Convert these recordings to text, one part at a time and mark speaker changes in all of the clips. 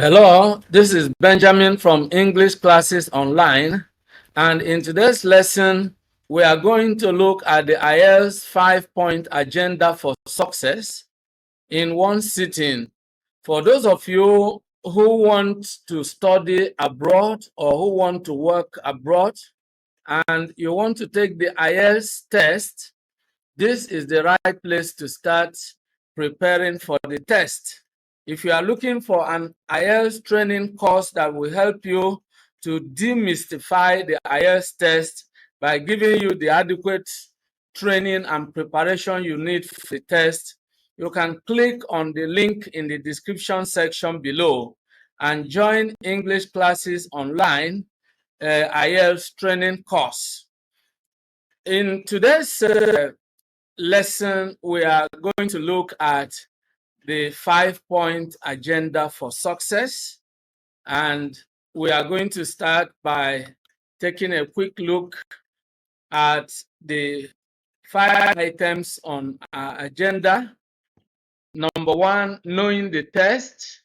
Speaker 1: Hello, this is Benjamin from English Classes Online, and in today's lesson, we are going to look at the IELTS 5-point agenda for success in one sitting. For those of you who want to study abroad or who want to work abroad and you want to take the IELTS test, this is the right place to start preparing for the test. If you are looking for an IELTS training course that will help you to demystify the IELTS test by giving you the adequate training and preparation you need for the test, you can click on the link in the description section below and join English Classes Online IELTS training course. In today's lesson, we are going to look at the 5-point agenda for success, and we are going to start by taking a quick look at the 5 items on our agenda. Number 1, knowing the test.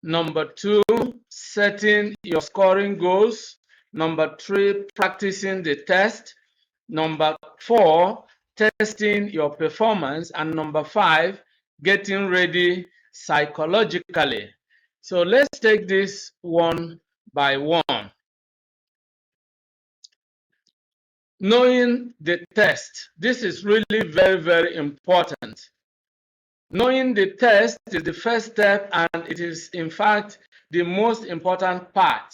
Speaker 1: Number 2, setting your scoring goals. Number 3, practicing the test. Number 4, testing your performance. And number 5, getting ready psychologically. So let's take this one by one. Knowing the test. This is really very, very important. Knowing the test is the first step, and it is, in fact, the most important part.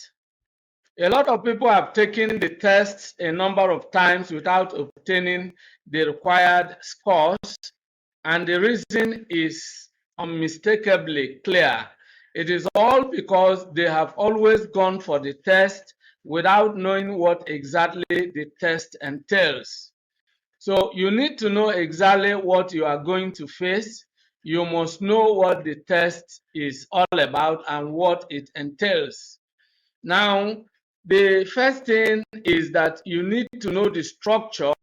Speaker 1: A lot of people have taken the tests a number of times without obtaining the required scores, and the reason is unmistakably clear. It is all because they have always gone for the test without knowing what exactly the test entails. So you need to know exactly what you are going to face. You must know what the test is all about and what it entails. Now, the first thing is that you need to know the structure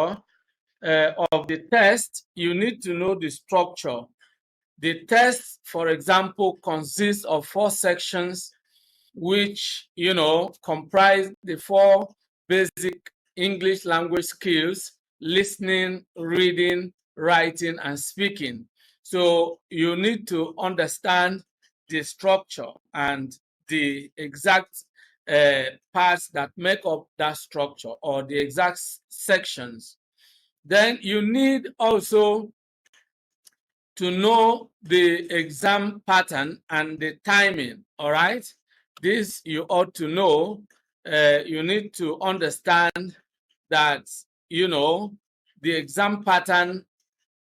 Speaker 1: of the test. You need to know the structure. The test, for example, consists of 4 sections, which, comprise the 4 basic English language skills: listening, reading, writing, and speaking. So you need to understand the structure and the exact parts that make up that structure, or the exact sections. Then you need also to know the exam pattern and the timing. All right, this you ought to know. You need to understand that the exam pattern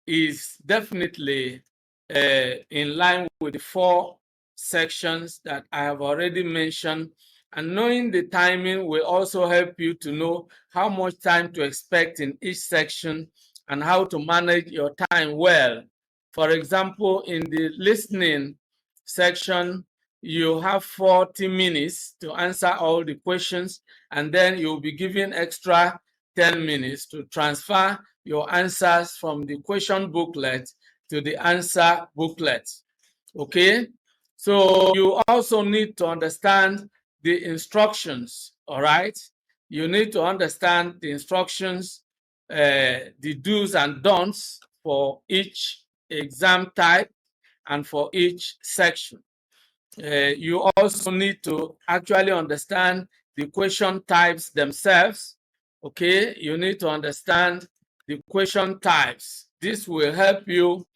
Speaker 1: is definitely in line with the 4 sections that I have already mentioned. And knowing the timing will also help you to know how much time to expect in each section and how to manage your time well. For example, in the listening section, you have 40 minutes to answer all the questions, and then you'll be given extra 10 minutes to transfer your answers from the question booklet to the answer booklet. Okay, so you also need to understand the instructions. All right, you need to understand the instructions, the do's and don'ts for each exam type and for each section. You also need to actually understand the question types themselves. Okay, you need to understand the question types. This will help you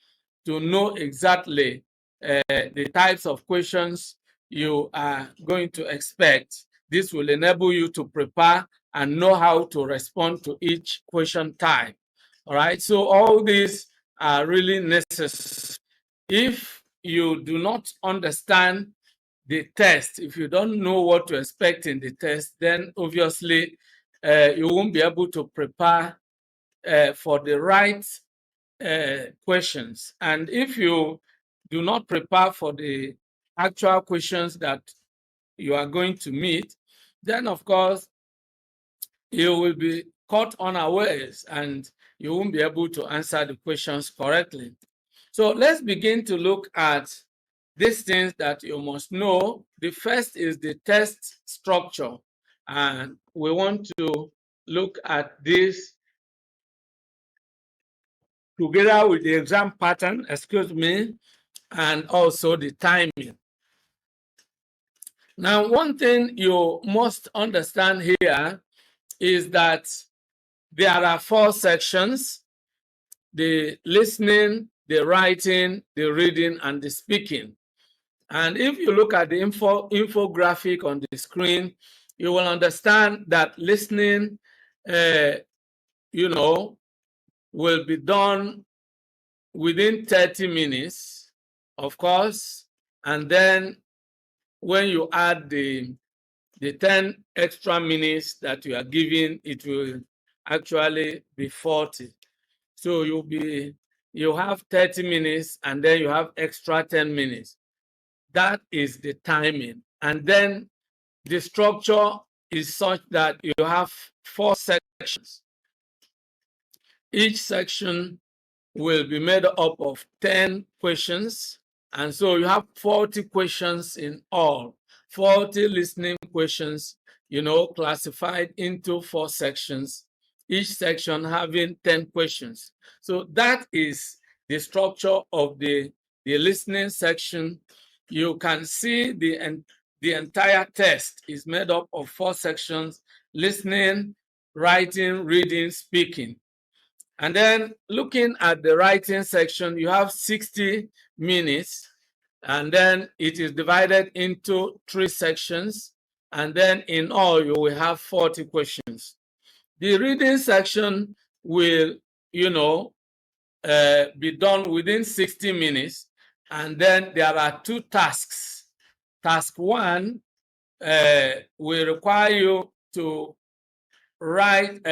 Speaker 1: to know exactly the types of questions you are going to expect. This will enable you to prepare and know how to respond to each question type. All right, so all these are really necessary. If you do not understand the test, if you don't know what to expect in the test, then obviously you won't be able to prepare for the right questions. And if you do not prepare for the actual questions that you are going to meet, then of course you will be caught unawares and you won't be able to answer the questions correctly. So let's begin to look at these things that you must know. The first is the test structure, and we want to look at this together with the exam pattern, and also the timing. Now, one thing you must understand here is that there are 4 sections: the listening, the writing, the reading, and the speaking. And if you look at the infographic on the screen, you will understand that listening, will be done within 30 minutes, of course. And then when you add the 10 extra minutes that you are giving, it will actually be 40. So you have 30 minutes and then you have extra 10 minutes. That is the timing. And then the structure is such that you have 4 sections. Each section will be made up of 10 questions. And so you have 40 questions in all, 40 listening questions, classified into 4 sections, each section having 10 questions. So that is the structure of the listening section. You can see the entire test is made up of 4 sections: listening, writing, reading, speaking. And then looking at the writing section, you have 60 minutes, and then it is divided into 3 sections. And then in all, you will have 40 questions. The reading section will, be done within 60 minutes. And then there are 2 tasks. Task 1 will require you to write,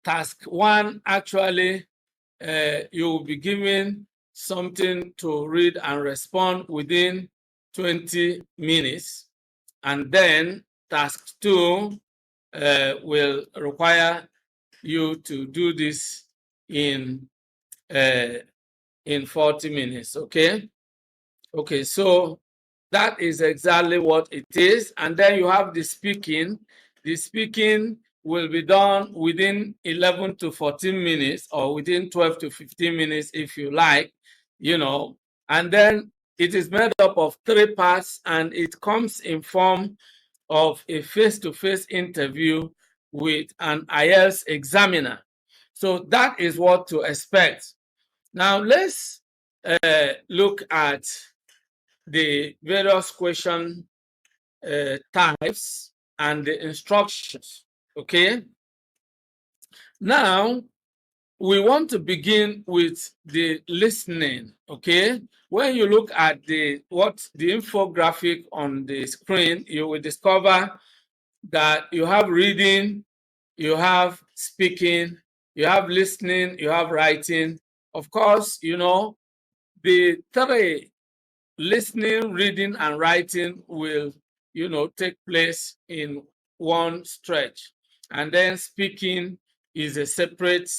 Speaker 1: task 1, actually, you will be given something to read and respond within 20 minutes. And then task 2 will require you to do this in 40 minutes, okay? Okay, so that is exactly what it is. And then you have the speaking. The speaking will be done within 11 to 14 minutes, or within 12 to 15 minutes if you like, and then it is made up of 3 parts, and it comes in form of a face-to-face interview with an IELTS examiner. So that is what to expect. Now let's look at the various question types and the instructions. Okay. Now we want to begin with the listening. Okay. When you look at the infographic on the screen, you will discover that you have reading, you have speaking, you have listening, you have writing. Of course, the 3, listening, reading, and writing, will, take place in one stretch. And then speaking is a separate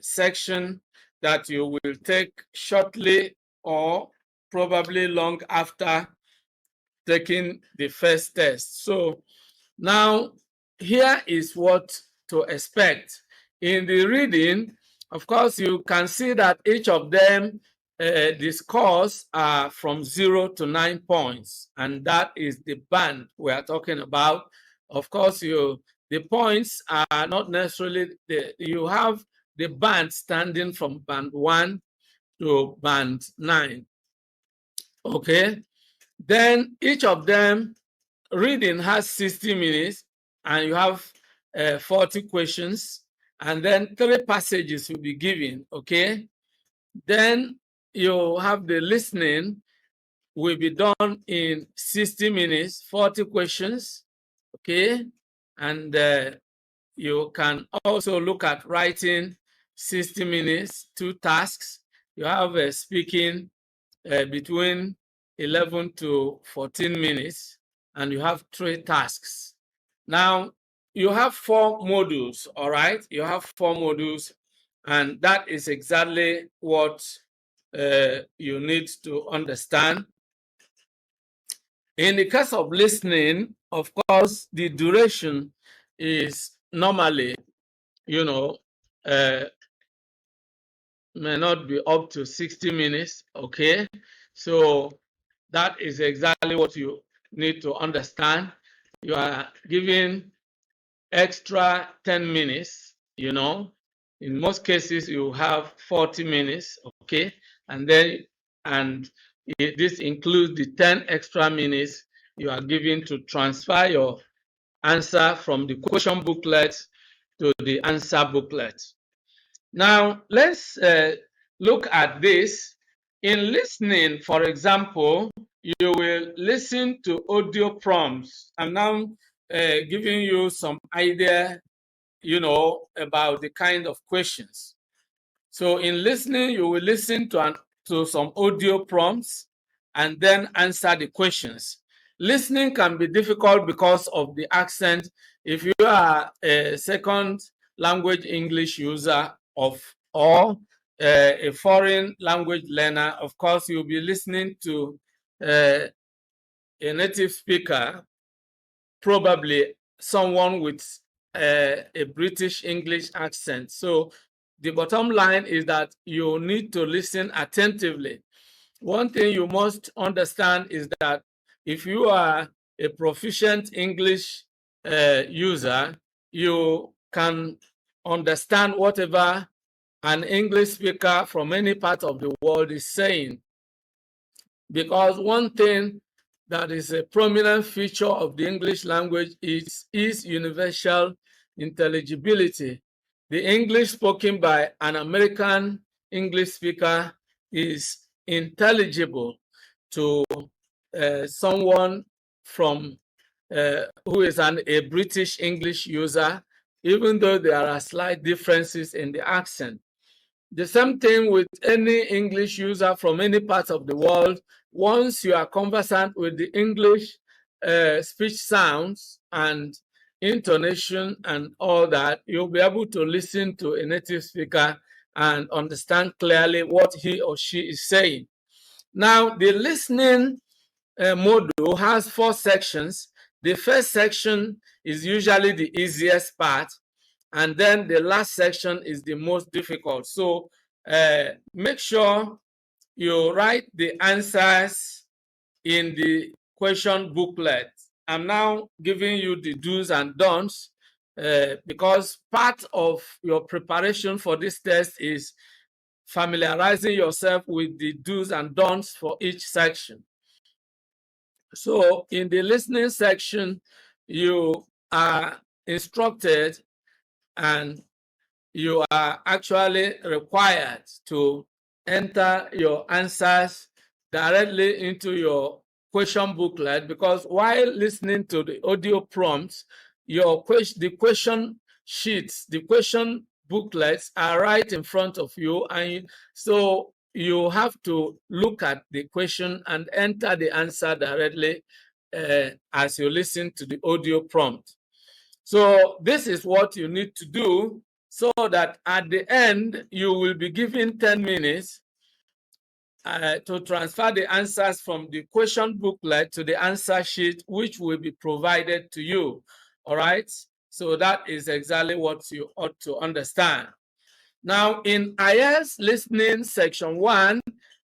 Speaker 1: section that you will take shortly, or probably long after taking the first test. So now here is what to expect. In the reading, of course, you can see that each of them, the scores are from 0 to 9 points, and that is the band we are talking about. Of course, the points are not necessarily, you have the band standing from band 1 to band 9. Okay, then each of them, reading has 60 minutes, and you have 40 questions, and then 3 passages will be given. Okay, then you have the listening, will be done in 60 minutes, 40 questions. Okay, and you can also look at writing, 60 minutes, 2 tasks. You have speaking between 11 to 14 minutes, and you have 3 tasks. Now, you have 4 modules, all right? You have 4 modules, And that is exactly what you need to understand. In the case of listening, of course, the duration is normally, uh, may not be up to 60 minutes, okay? So that is exactly what you need to understand. You are giving extra 10 minutes, In most cases, you have 40 minutes, okay? And this includes the 10 extra minutes you are giving to transfer your answer from the question booklet to the answer booklet. Now, let's look at this. In listening, for example, you will listen to audio prompts. I'm now giving you some idea, about the kind of questions. So in listening, you will listen to some audio prompts and then answer the questions. Listening can be difficult because of the accent. If you are a second language English user or a foreign language learner, of course, you'll be listening to a native speaker, probably someone with a British English accent. So the bottom line is that you need to listen attentively. One thing you must understand is that if you are a proficient English user, you can understand whatever an English speaker from any part of the world is saying. Because one thing that is a prominent feature of the English language is universal intelligibility. The English spoken by an American English speaker is intelligible to someone from who is a British English user, even though there are slight differences in the accent. The same thing with any English user from any part of the world. Once you are conversant with the English speech sounds and intonation and all that, you'll be able to listen to a native speaker and understand clearly what he or she is saying. Now, the listening module has 4 sections. The first section is usually the easiest part, and then the last section is the most difficult. So make sure you write the answers in the question booklet. I'm now giving you the do's and don'ts because part of your preparation for this test is familiarizing yourself with the do's and don'ts for each section. So in the listening section, you are instructed and you are actually required to enter your answers directly into your question booklet, because while listening to the audio prompts, the question sheets, the question booklets are right in front of you, and so you have to look at the question and enter the answer directly as you listen to the audio prompt. So this is what you need to do, so that at the end you will be given 10 minutes to transfer the answers from the question booklet to the answer sheet, which will be provided to you. All right, so that is exactly what you ought to understand. Now, in IELTS listening section 1,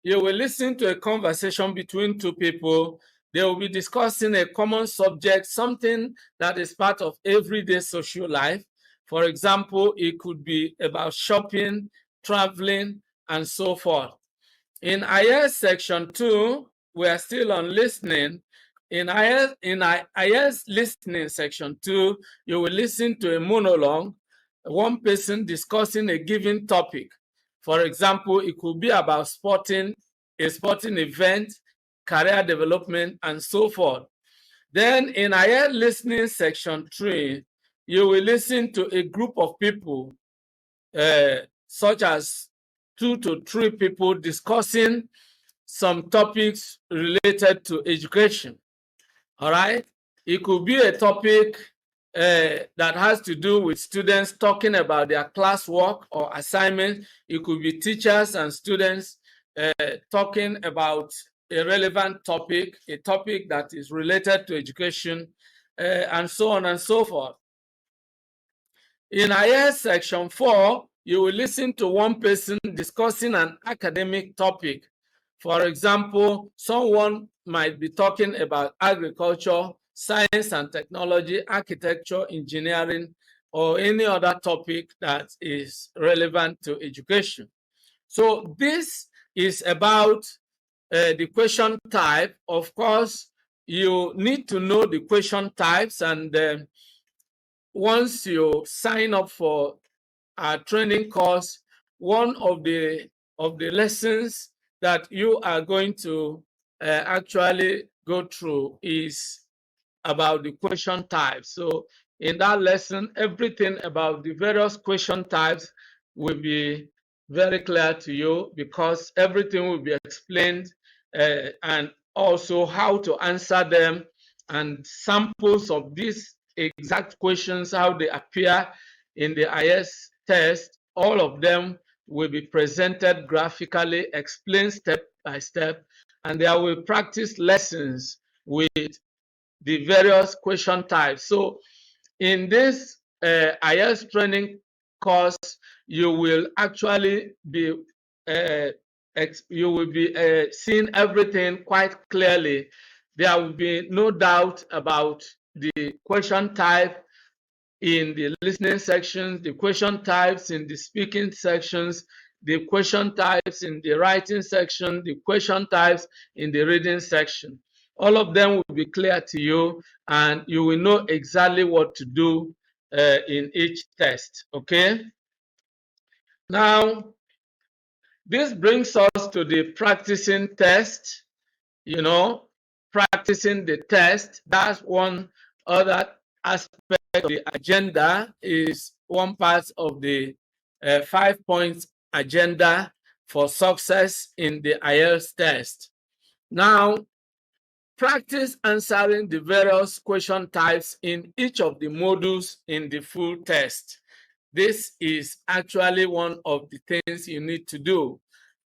Speaker 1: you will listen to a conversation between two people. They will be discussing a common subject, something that is part of everyday social life. For example, it could be about shopping, traveling, and so forth. In IELTS section 2, we are still on listening. In IELTS listening section 2, you will listen to a monologue, one person discussing a given topic. For example, it could be about a sporting event, career development, and so forth. Then in IELTS listening section 3, you will listen to a group of people, such as 2 to 3 people discussing some topics related to education. All right, it could be a topic that has to do with students talking about their classwork or assignment. It could be teachers and students talking about a relevant topic, a topic that is related to education, and so on and so forth. In IELTS section 4, you will listen to one person discussing an academic topic. For example, someone might be talking about agriculture, science and technology, architecture, engineering, or any other topic that is relevant to education. So this is about the question type. Of course, you need to know the question types, and once you sign up for our training course, one of the lessons that you are going to actually go through is about the question types. So in that lesson, everything about the various question types will be very clear to you, because everything will be explained, and also how to answer them, and samples of these exact questions, how they appear in the IELTS test. All of them will be presented graphically, explained step by step, and there will practice lessons with the various question types. So in this IELTS training course, you will actually be seeing everything quite clearly. There will be no doubt about the question type in the listening sections, the question types in the speaking sections, the question types in the writing section, the question types in the reading section. All of them will be clear to you, and you will know exactly what to do in each test. Okay? Now, this brings us to the practicing test. You know, practicing the test, that's one other aspect of the agenda, is one part of the 5-point agenda for success in the IELTS test. Now, practice answering the various question types in each of the modules in the full test. This is actually one of the things you need to do.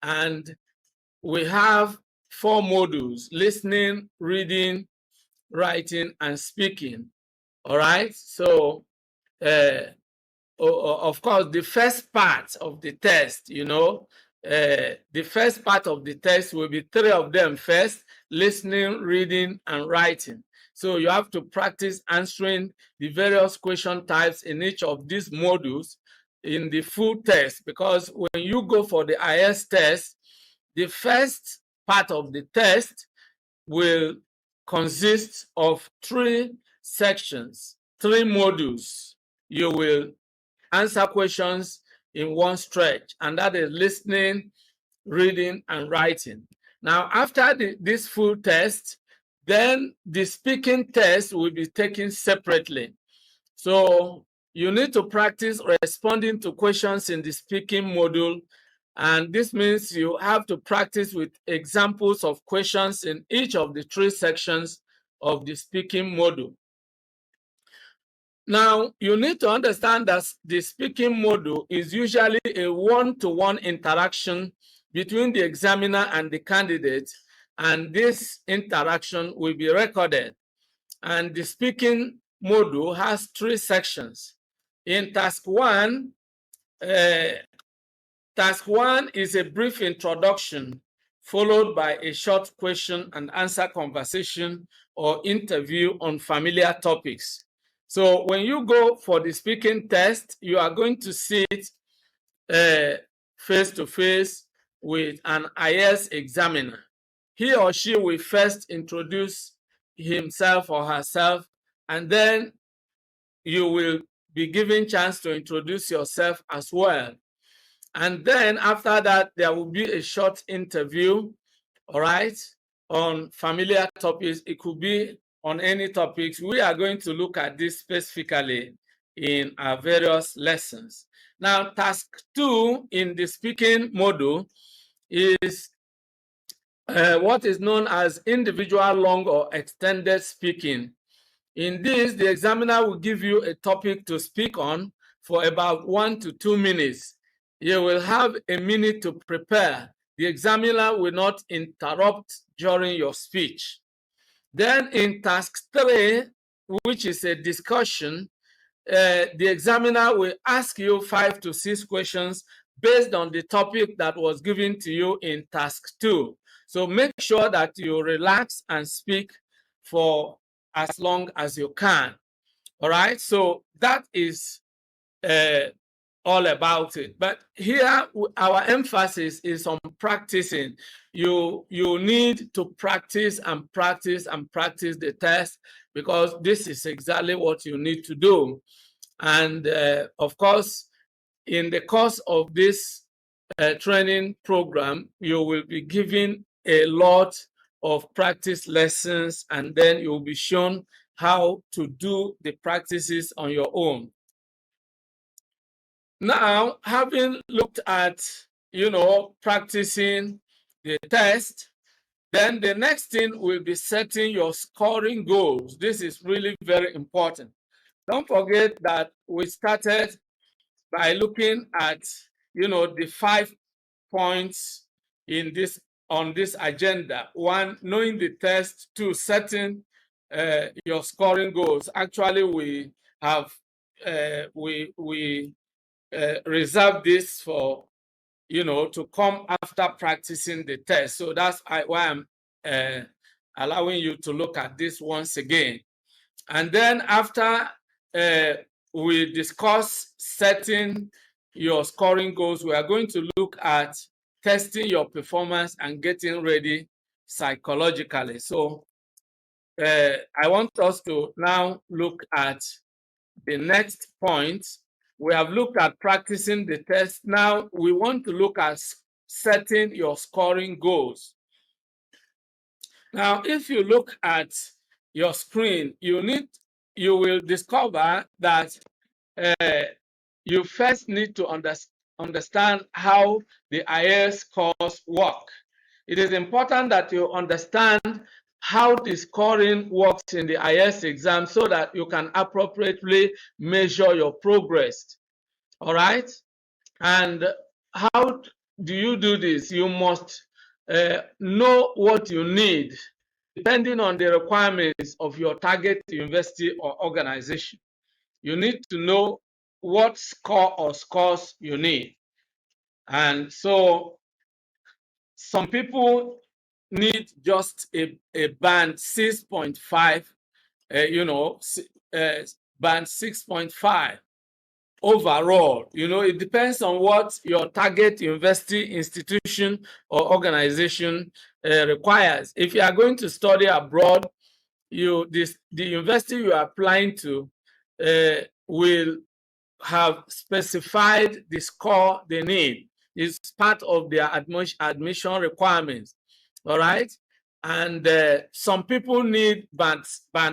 Speaker 1: And we have 4 modules: listening, reading, writing, and speaking. All right. So, of course, the first part of the test, the first part of the test will be 3 of them first: listening, reading, and writing. So you have to practice answering the various question types in each of these modules in the full test, because when you go for the IELTS test, the first part of the test will consist of 3 sections, 3 modules. You will answer questions in one stretch, and that is listening, reading, and writing. Now, after this full test, then the speaking test will be taken separately. So you need to practice responding to questions in the speaking module, and this means you have to practice with examples of questions in each of the 3 sections of the speaking module. Now, you need to understand that the speaking module is usually a one-to-one interaction between the examiner and the candidate, and this interaction will be recorded. And the speaking module has 3 sections. In task 1, task 1 is a brief introduction followed by a short question and answer conversation or interview on familiar topics. So when you go for the speaking test, you are going to sit face to face with an IELTS examiner. He or she will first introduce himself or herself, and then you will be given chance to introduce yourself as well. And then after that, there will be a short interview, all right, on familiar topics. It could be on any topics. We are going to look at this specifically in our various lessons. Now, task 2 in the speaking module is what is known as individual long or extended speaking. In this, the examiner will give you a topic to speak on for about 1 to 2 minutes. You will have a minute to prepare. The examiner will not interrupt during your speech. Then in task 3, which is a discussion, the examiner will ask you 5 to 6 questions based on the topic that was given to you in task 2. So make sure that you relax and speak for as long as you can. All right, so that is all about it. But here, our emphasis is on practicing. You need to practice and practice and practice the test, because this is exactly what you need to do. And of course, in the course of this training program, you will be given a lot of practice lessons, and then you'll be shown how to do the practices on your own. Now, having looked at, practicing the test, then the next thing will be setting your scoring goals. This is really very important. Don't forget that we started by looking at, the 5 points on this agenda. 1, knowing the test. 2, setting your scoring goals. Actually, we have reserve this for, to come after practicing the test. So that's why I'm allowing you to look at this once again. And then after we discuss setting your scoring goals, we are going to look at testing your performance and getting ready psychologically. So I want us to now look at the next point. We have looked at practicing the test. Now we want to look at setting your scoring goals. Now, if you look at your screen, you will discover that you first need to understand how the IELTS course work. It is important that you understand how the scoring works in the IELTS exam so that you can appropriately measure your progress. All right? And how do you do this? You must know what you need depending on the requirements of your target university or organization. You need to know what score or scores you need. And so some people need just a band 6.5, band 6.5 overall. It depends on what your target university, institution, or organization requires. If you are going to study abroad, the university you are applying to will have specified the score they need. It's part of their admission requirements. All right. And some people need band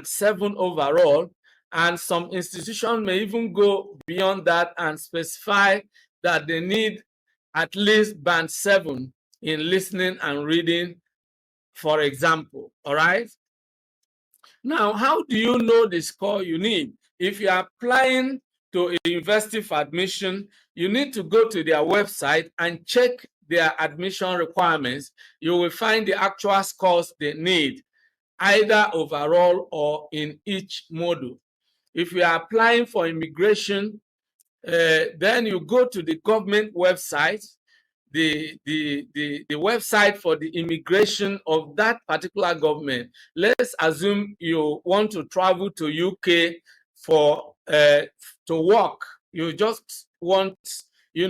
Speaker 1: 7 overall, and some institutions may even go beyond that and specify that they need at least band 7 in listening and reading, for example. All right. Now, how do you know the score you need? If you are applying to a university for admission, you need to go to their website and check their admission requirements. You will find the actual scores they need, either overall or in each module. If you are applying for immigration, then you go to the government website, the website for the immigration of that particular government. Let's assume you want to travel to UK for to work. You just want, you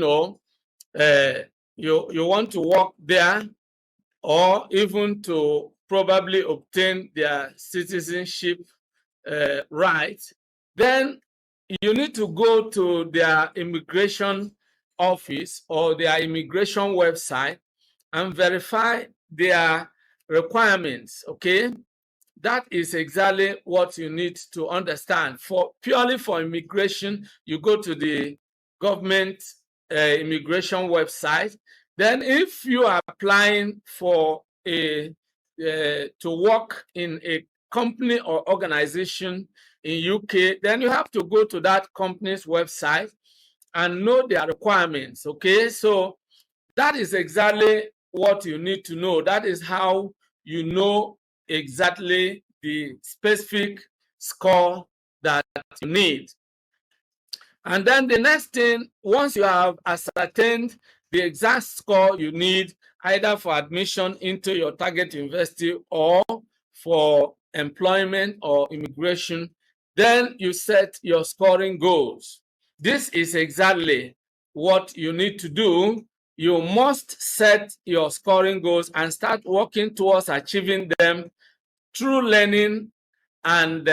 Speaker 1: want to work there, or even to probably obtain their citizenship right. Then you need to go to their immigration office or their immigration website and verify their requirements. Okay, that is exactly what you need to understand. Purely for immigration, you go to the government immigration website. Then if you are applying for to work in company or organization in UK, then you have to go to that company's website and know their requirements. Okay, so that is exactly what you need to know. That is how you know exactly the specific score that you need. And then the next thing, once you have ascertained the exact score you need, either for admission into your target university or for employment or immigration, then you set your scoring goals. This is exactly what you need to do. You must set your scoring goals and start working towards achieving them through learning and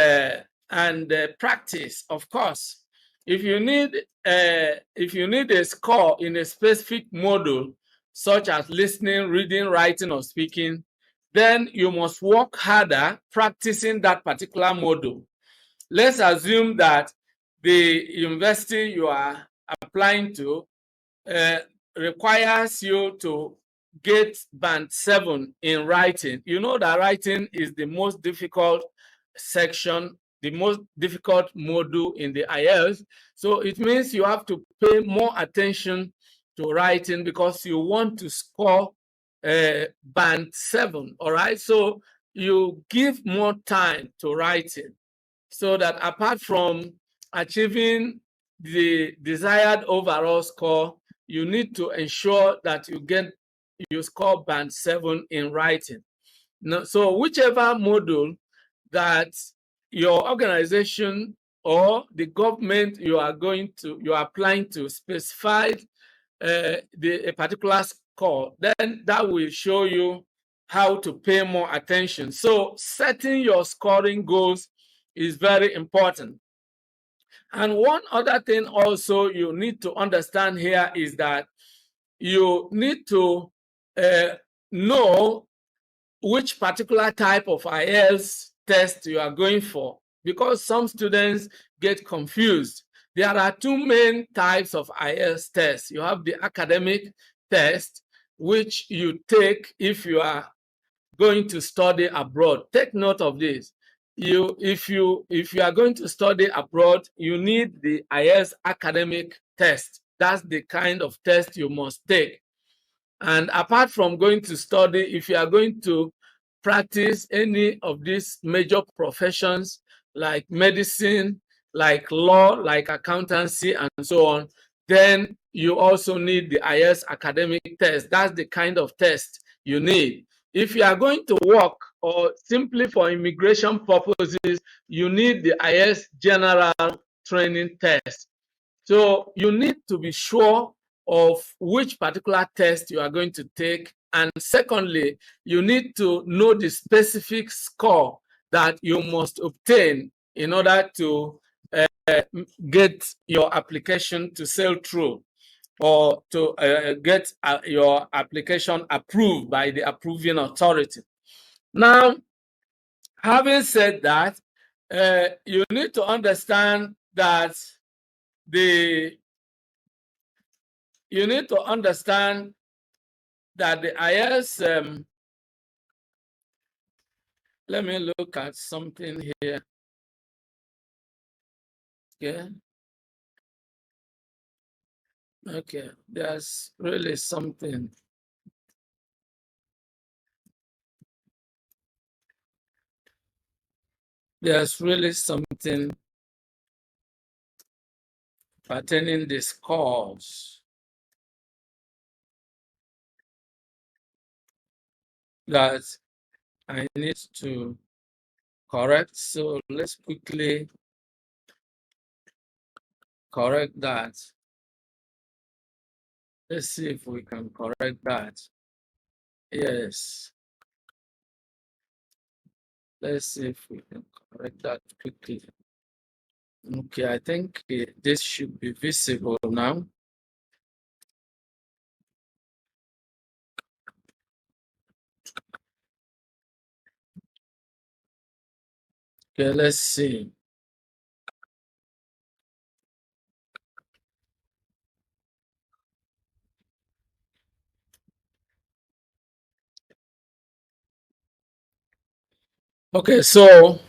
Speaker 1: practice, of course. If you need a score in a specific module, such as listening, reading, writing, or speaking, then you must work harder practicing that particular module. Let's assume that the university you are applying to requires you to get band 7 in writing. You know that writing is the most difficult section, the most difficult module in the IELTS. So it means you have to pay more attention to writing because you want to score band 7. All right. So you give more time to writing so that apart from achieving the desired overall score, you need to ensure that you score band 7 in writing. Now, so whichever module that your organization or the government you are applying to specify a particular score, then that will show you how to pay more attention. So setting your scoring goals is very important. And one other thing also you need to understand here is that you need to know which particular type of IELTS test you are going for, because some students get confused. There are two main types of IELTS tests. You have the academic test, which you take if you are going to study abroad. Take note of this. If you are going to study abroad, you need the IELTS academic test. That's the kind of test you must take. And apart from going to study, if you are going to practice any of these major professions like medicine, like law, like accountancy, and so on, then you also need the IELTS academic test. That's the kind of test you need. If you are going to work or simply for immigration purposes, you need the IELTS general training test. So you need to be sure of which particular test you are going to take. And secondly, you need to know the specific score that you must obtain in order to get your application to sail through, or to get your application approved by the approving authority. Now, having said that, you need to understand that the IELTS, let me look at something here. Okay. Okay, there's really something. There's really something pertaining the scores that I need to correct. So let's quickly correct that. Let's see if we can correct that. Yes. Let's see if we can correct that quickly. Okay, I think this should be visible now. Okay, let's see. Okay, so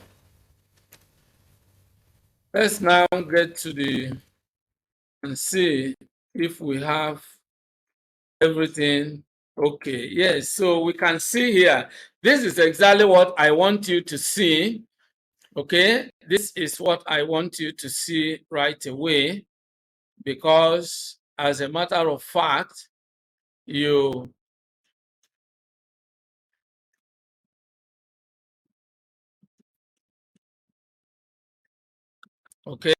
Speaker 1: let's now get to the and see if we have everything. Okay, yes, so we can see here, this is exactly what I want you to see. Okay, this is what I want you to see right away, because as a matter of fact, you okay,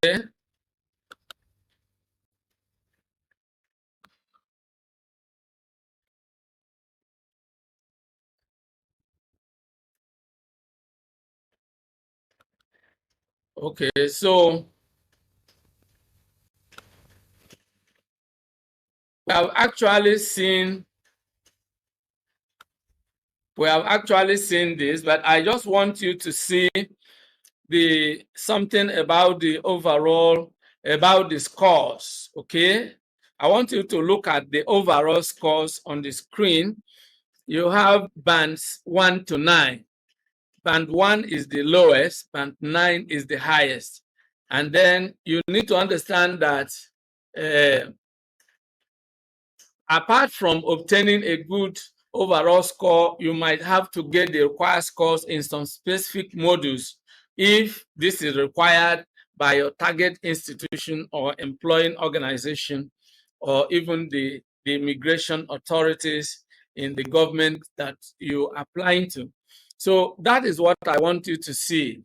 Speaker 1: okay, so we have actually seen this, but I just want you to see the something about the overall, about the scores. Okay, I want you to look at the overall scores on the screen. You have bands 1 to 9. Band 1 is the lowest, band 9 is the highest. And then you need to understand that uh, apart from obtaining a good overall score, you might have to get the required scores in some specific modules if this is required by your target institution or employing organization, or even the immigration authorities in the government that you're applying to. So that is what I want you to see.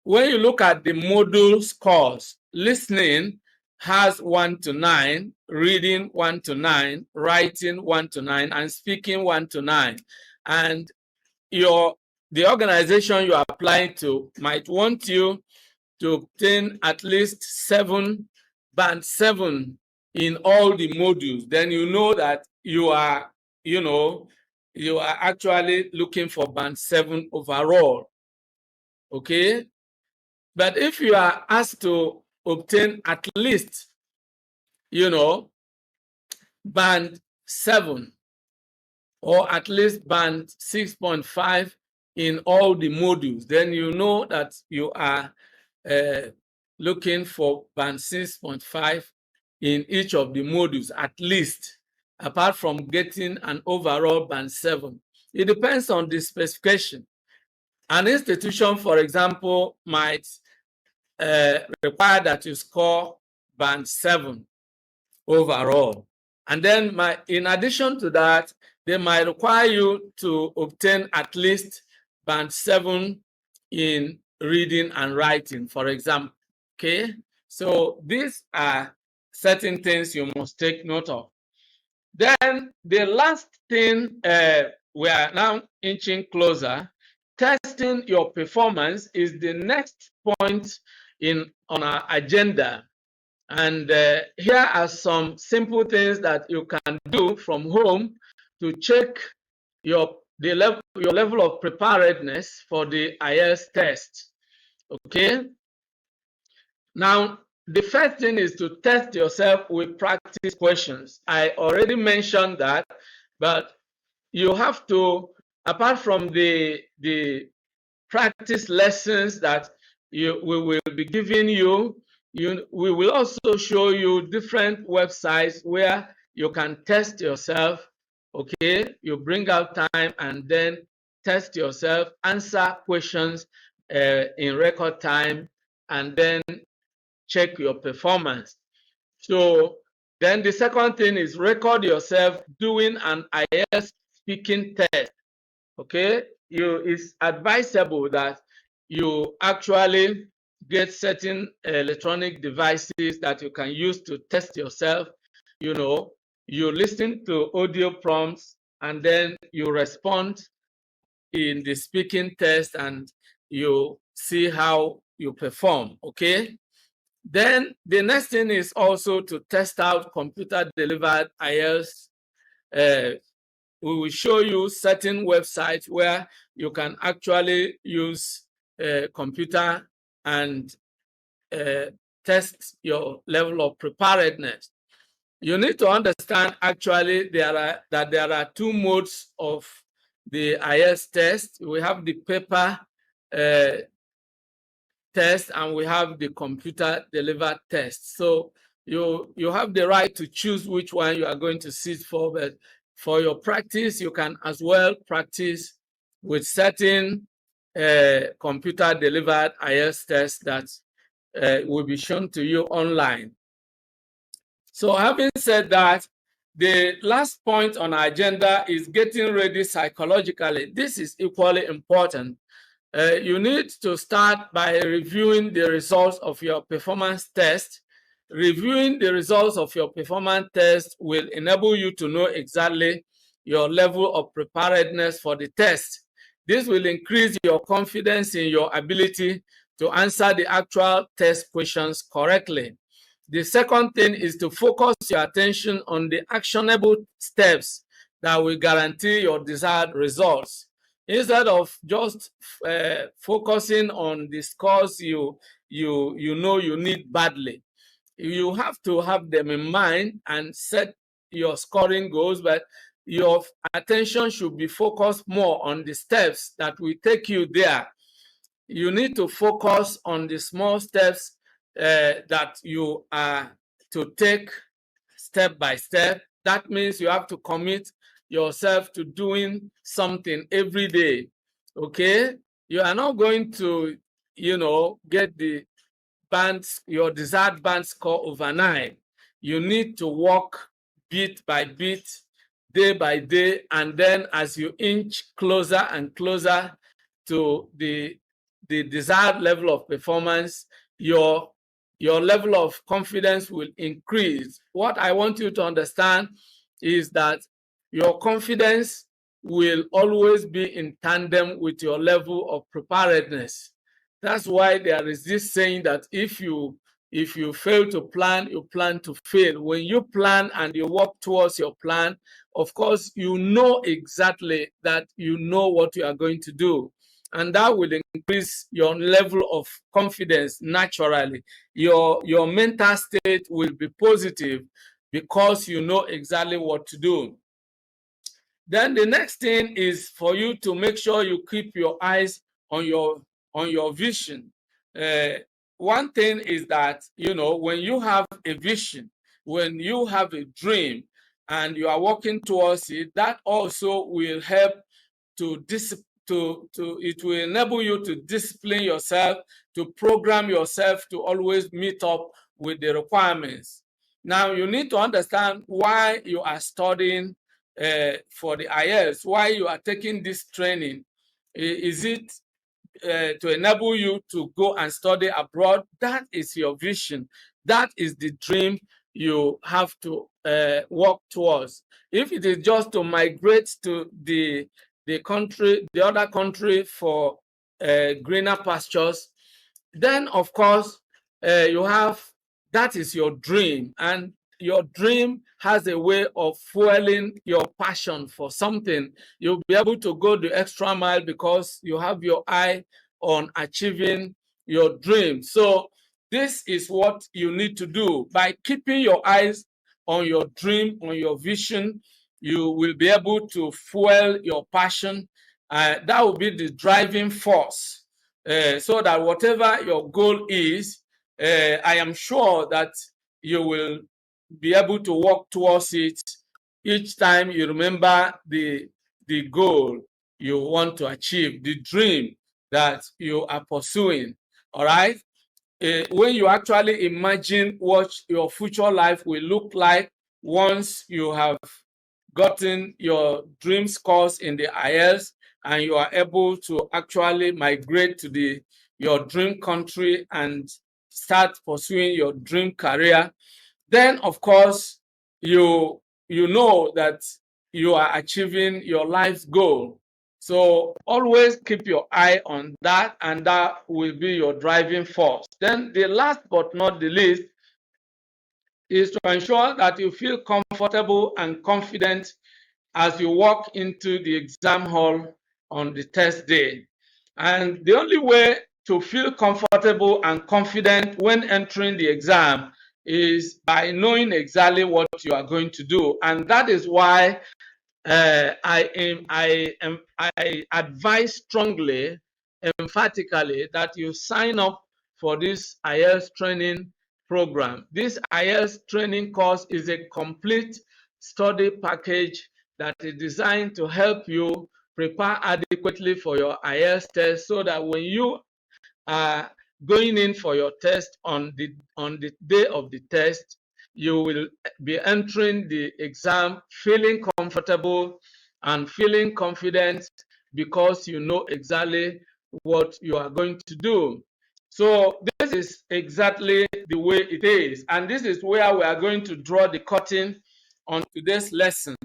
Speaker 1: When you look at the module scores, listening has 1 to 9, reading 1 to 9, writing 1 to 9, and speaking 1 to 9. And the organization you are applying to might want you to obtain at least band 7 in all the modules. Then you know that you are, you are actually looking for band 7 overall. Okay? But if you are asked to obtain at least, band 7 or at least band 6.5 in all the modules, then you know that you are looking for band 6.5 in each of the modules at least, apart from getting an overall band 7. It depends on the specification. An institution, for example, might require that you score band 7 overall. And then in addition to that, they might require you to obtain at least band 7 in reading and writing, for example. Okay, so these are certain things you must take note of. Then the last thing, we are now inching closer. Testing your performance is the next point on our agenda. And here are some simple things that you can do from home to check your level of preparedness for the IELTS test. Okay. Now, the first thing is to test yourself with practice questions. I already mentioned that, but you have to, apart from the practice lessons that we will be giving you, we will also show you different websites where you can test yourself. Okay, you bring out time and then test yourself, answer questions in record time, and then check your performance. So then the second thing is record yourself doing an IELTS speaking test. Okay, it's advisable that you actually get certain electronic devices that you can use to test yourself. You listen to audio prompts and then you respond in the speaking test and you see how you perform. Okay, then the next thing is also to test out computer delivered IELTS. We will show you certain websites where you can actually use a computer and test your level of preparedness. You need to understand actually that there are two modes of the IELTS test. We have the paper test, and we have the computer delivered test. So you have the right to choose which one you are going to sit for, but for your practice, you can as well practice with certain computer delivered IELTS tests that will be shown to you online. So having said that, the last point on our agenda is getting ready psychologically. This is equally important. You need to start by reviewing the results of your performance test. Reviewing the results of your performance test will enable you to know exactly your level of preparedness for the test. This will increase your confidence in your ability to answer the actual test questions correctly. The second thing is to focus your attention on the actionable steps that will guarantee your desired results. Instead of just focusing on the scores you know you need badly, you have to have them in mind and set your scoring goals, but your attention should be focused more on the steps that will take you there. You need to focus on the small steps that you are to take step by step. That means you have to commit yourself to doing something every day. Okay? You are not going to, get the your desired band score overnight. You need to work bit by bit, day by day, and then as you inch closer and closer to the desired level of performance, your level of confidence will increase. What I want you to understand is that your confidence will always be in tandem with your level of preparedness. That's why there is this saying that if you fail to plan, you plan to fail. When you plan and you work towards your plan, of course, you know exactly that you know what you are going to do. And that will increase your level of confidence naturally. Your mental state will be positive because you know exactly what to do. Then the next thing is for you to make sure you keep your eyes on your vision. One thing is that, when you have a vision, when you have a dream and you are working towards it, that also will help to it will enable you to discipline yourself, to program yourself to always meet up with the requirements. Now, you need to understand why you are studying for the IELTS, why you are taking this training. Is it to enable you to go and study abroad? That is your vision. That is the dream you have to work towards. If it is just to migrate to the other country for greener pastures, then of course that is your dream, and your dream has a way of fueling your passion for something. You'll be able to go the extra mile because you have your eye on achieving your dream. So this is what you need to do. By keeping your eyes on your dream, on your vision, you will be able to fuel your passion. That will be the driving force, so that whatever your goal is, I am sure that you will be able to work towards it each time you remember the goal you want to achieve, the dream that you are pursuing. All right? When you actually imagine what your future life will look like once you have gotten your dream scores in the IELTS and you are able to actually migrate to your dream country and start pursuing your dream career, then of course you know that you are achieving your life's goal. So always keep your eye on that, and that will be your driving force. Then the last but not the least is to ensure that you feel comfortable and confident as you walk into the exam hall on the test day. And the only way to feel comfortable and confident when entering the exam is by knowing exactly what you are going to do. And that is why I advise strongly emphatically that you sign up for this IELTS training program. This IELTS training course is a complete study package that is designed to help you prepare adequately for your IELTS test, so that when you are going in for your test on the day of the test, you will be entering the exam feeling comfortable and feeling confident, because you know exactly what you are going to do. So this is exactly the way it is, and this is where we are going to draw the curtain on today's lesson.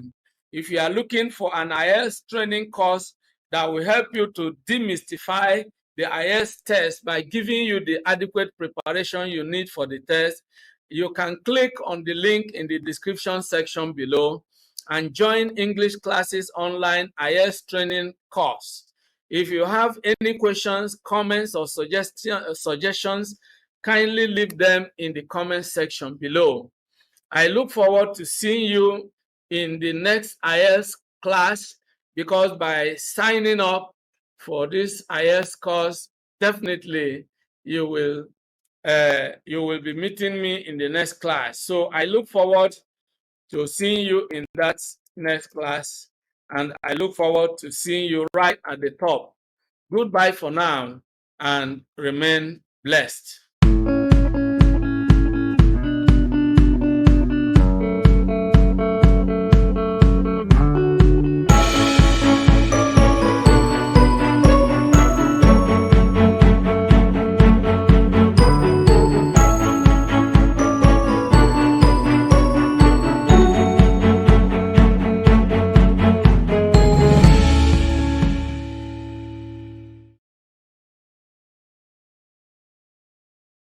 Speaker 1: If you are looking for an IELTS training course that will help you to demystify the IELTS test by giving you the adequate preparation you need for the test, you can click on the link in the description section below and join English Classes Online IELTS Training Course. If you have any questions, comments, or suggestions, kindly leave them in the comment section below. I look forward to seeing you in the next IELTS class, because by signing up for this IELTS course, definitely you will be meeting me in the next class. So I look forward to seeing you in that next class, and I look forward to seeing you right at the top. Goodbye for now, and remain blessed.